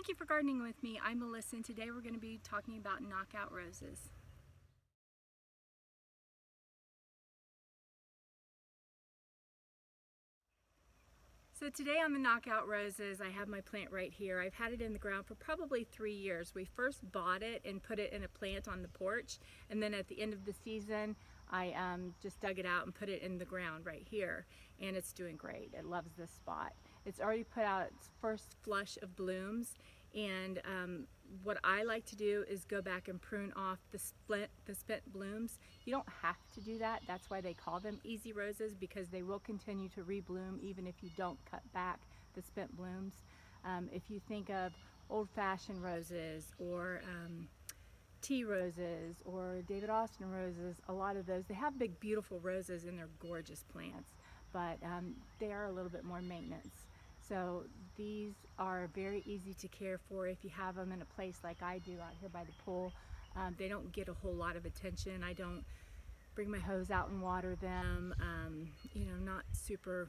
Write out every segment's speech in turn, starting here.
Thank you for gardening with me. I'm Melissa, and today we're going to be talking about knockout roses. So today on the knockout roses, I have my plant right here. I've had it in the ground for probably 3 years. We first bought it and put it in a plant on the porch, and then at the end of the season, I just dug it out and put it in the ground right here, and it's doing great. It loves this spot. It's already put out its first flush of blooms, and what I like to do is go back and prune off the spent blooms. You don't have to do that. That's why they call them easy roses, because they will continue to rebloom even if you don't cut back the spent blooms. If you think of old-fashioned roses or tea roses or David Austin roses, a lot of those, they have big beautiful roses and they're gorgeous plants, but they are a little bit more maintenance. So these are very easy to care for if you have them in a place like I do out here by the pool. They don't get a whole lot of attention. I don't bring my hose out and water them. You know, not super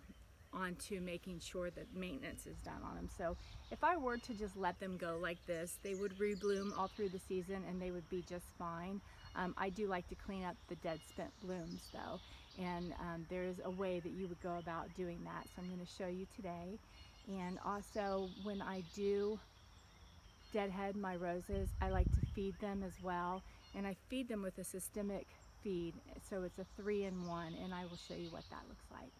onto making sure that maintenance is done on them. So if I were to just let them go like this, they would rebloom all through the season and they would be just fine. I do like to clean up the dead spent blooms though, and there's a way that you would go about doing that, so I'm going to show you today. And also, when I do deadhead my roses, I like to feed them as well, and I feed them with a systemic feed, so it's a 3-in-1, and I will show you what that looks like.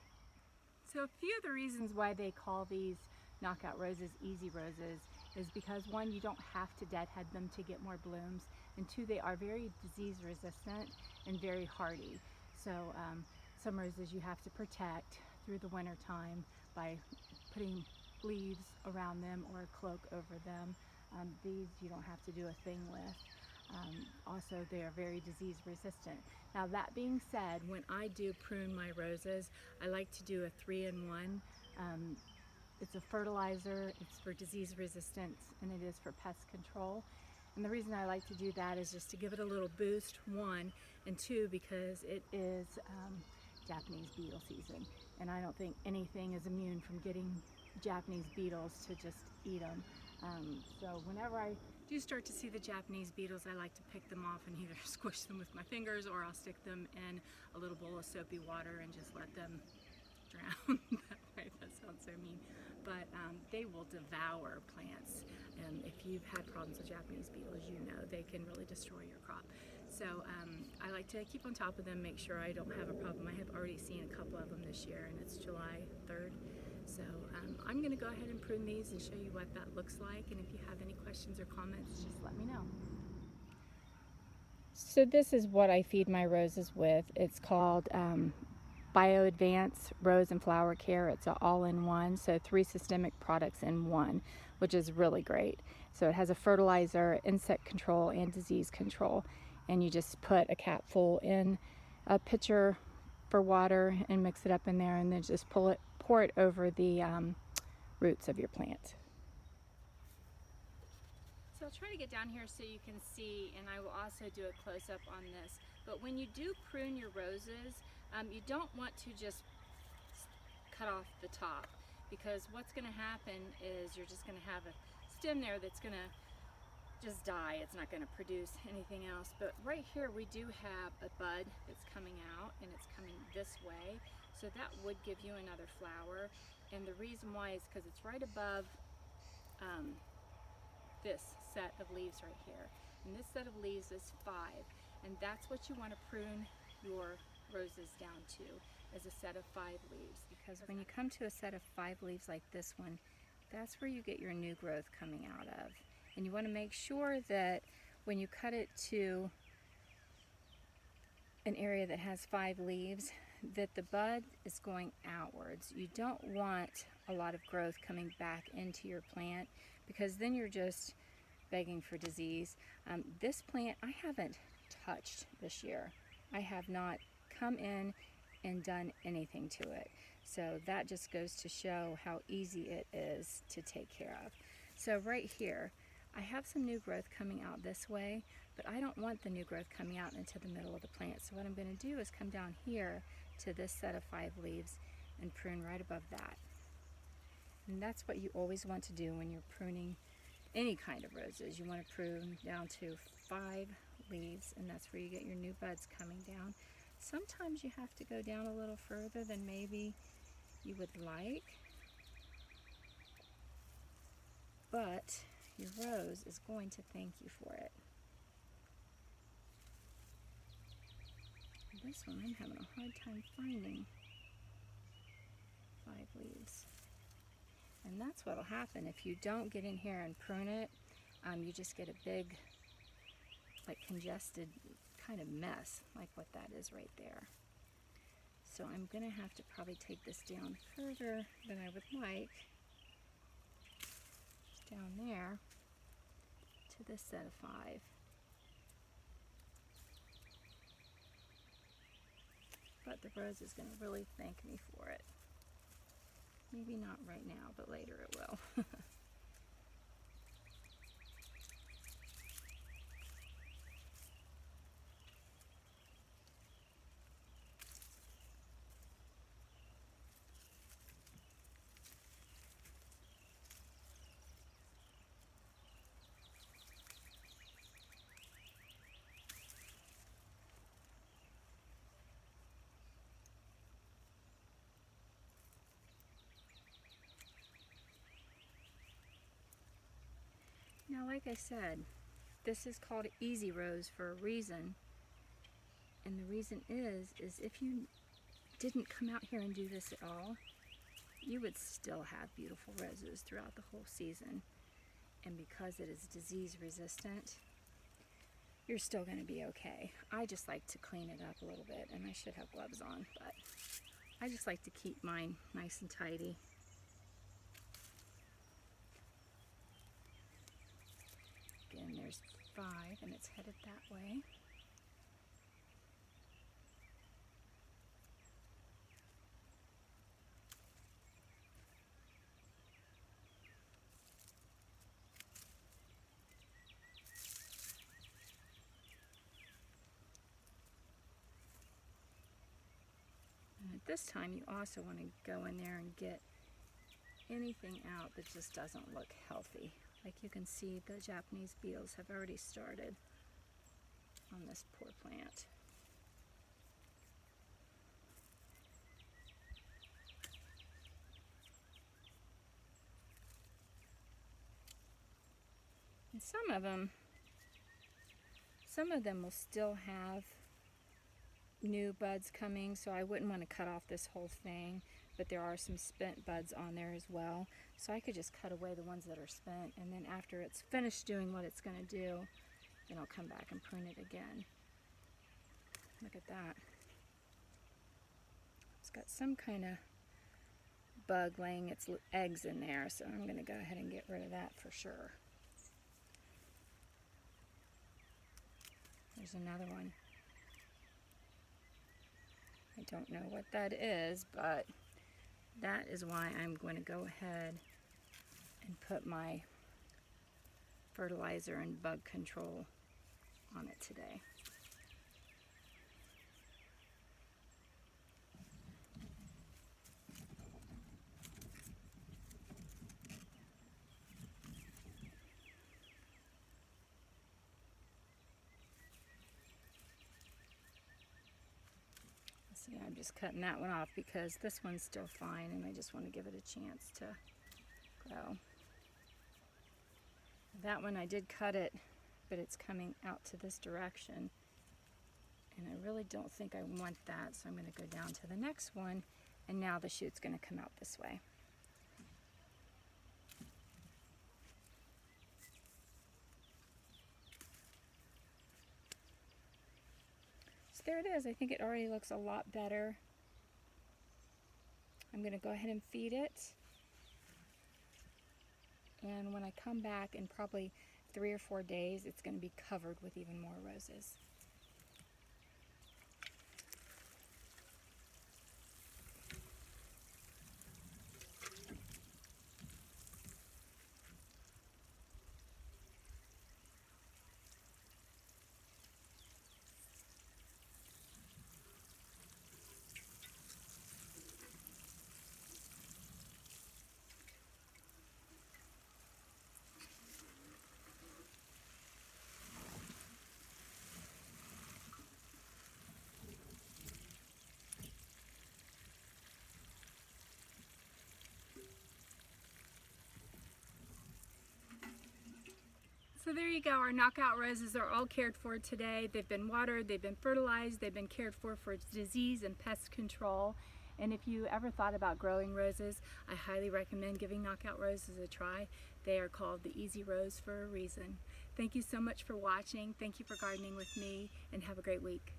So a few of the reasons why they call these knockout roses easy roses is because, one, you don't have to deadhead them to get more blooms, and two, they are very disease resistant and very hardy. So some roses you have to protect through the winter time by putting leaves around them or a cloak over them. These you don't have to do a thing with. Also, they are very disease resistant. Now, that being said, when I do prune my roses, I like to do a 3-in-1. It's a fertilizer, it's for disease resistance, and it is for pest control. And the reason I like to do that is just to give it a little boost, one, and two, because it is Japanese beetle season, and I don't think anything is immune from getting Japanese beetles to just eat them. So whenever I do start to see the Japanese beetles, I like to pick them off and either squish them with my fingers, or I'll stick them in a little bowl of soapy water and just let them drown. That sounds so mean, but they will devour plants. If you've had problems with Japanese beetles, you know they can really destroy your crop. So I like to keep on top of them, make sure I don't have a problem. I have already seen a couple of them this year, and it's July 3rd. So I'm going to go ahead and prune these and show you what that looks like, and if you have any questions or comments, just let me know. So this is what I feed my roses with. It's called Bio Advance Rose and Flower Care. It's an all-in-one, so 3 systemic products in one, which is really great. So it has a fertilizer, insect control, and disease control, and you just put a capful in a pitcher for water and mix it up in there, and then just pour it over the roots of your plant. So I'll try to get down here so you can see, and I will also do a close-up on this. But when you do prune your roses, you don't want to just cut off the top, because what's going to happen is you're just going to have a stem there that's going to just die. It's not going to produce anything else. But right here we do have a bud that's coming out, and it's coming this way, so that would give you another flower. And the reason why is because it's right above this set of leaves right here, and this set of leaves is 5, and that's what you want to prune your roses down to, is a set of 5 leaves. Because when you come to a set of 5 leaves like this one, that's where you get your new growth coming out of. And you want to make sure that when you cut it to an area that has 5 leaves, that the bud is going outwards. You don't want a lot of growth coming back into your plant, because then you're just begging for disease. This plant I haven't touched this year. I have not come in and done anything to it. So that just goes to show how easy it is to take care of. So right here, I have some new growth coming out this way, but I don't want the new growth coming out into the middle of the plant. So what I'm going to do is come down here to this set of 5 leaves and prune right above that. And that's what you always want to do when you're pruning any kind of roses. You want to prune down to 5 leaves, and that's where you get your new buds coming down. Sometimes you have to go down a little further than maybe you would like, but your rose is going to thank you for it. This one I'm having a hard time finding 5 leaves. And that's what'll happen if you don't get in here and prune it. You just get a big, like, congested kind of mess, like what that is right there. So I'm gonna have to probably take this down further than I would like, down there to this set of 5. But the rose is gonna really thank me for it. Maybe not right now, but later it will. Now, like I said, this is called Easy Rose for a reason. And the reason is if you didn't come out here and do this at all, you would still have beautiful roses throughout the whole season. And because it is disease resistant, you're still going to be okay. I just like to clean it up a little bit, and I should have gloves on, but I just like to keep mine nice and tidy. Again, there's 5, and it's headed that way. And at this time, you also want to go in there and get anything out that just doesn't look healthy. Like you can see, the Japanese beetles have already started on this poor plant. And some of them will still have new buds coming, so I wouldn't want to cut off this whole thing, but there are some spent buds on there as well. So I could just cut away the ones that are spent, and then after it's finished doing what it's going to do, then I'll come back and prune it again. Look at that. It's got some kind of bug laying its eggs in there, so I'm going to go ahead and get rid of that for sure. There's another one. I don't know what that is, but that is why I'm going to go ahead and put my fertilizer and bug control on it today. See, I'm just cutting that one off because this one's still fine and I just want to give it a chance to grow. That one I did cut it, but it's coming out to this direction. And I really don't think I want that, so I'm going to go down to the next one, and now the shoot's going to come out this way. There it is. I think it already looks a lot better. I'm going to go ahead and feed it. And when I come back in probably 3 or 4 days, it's going to be covered with even more roses. So there you go, our knockout roses are all cared for today. They've been watered, they've been fertilized, they've been cared for disease and pest control. And if you ever thought about growing roses, I highly recommend giving knockout roses a try. They are called the Easy Rose for a reason. Thank you so much for watching. Thank you for gardening with me, and have a great week.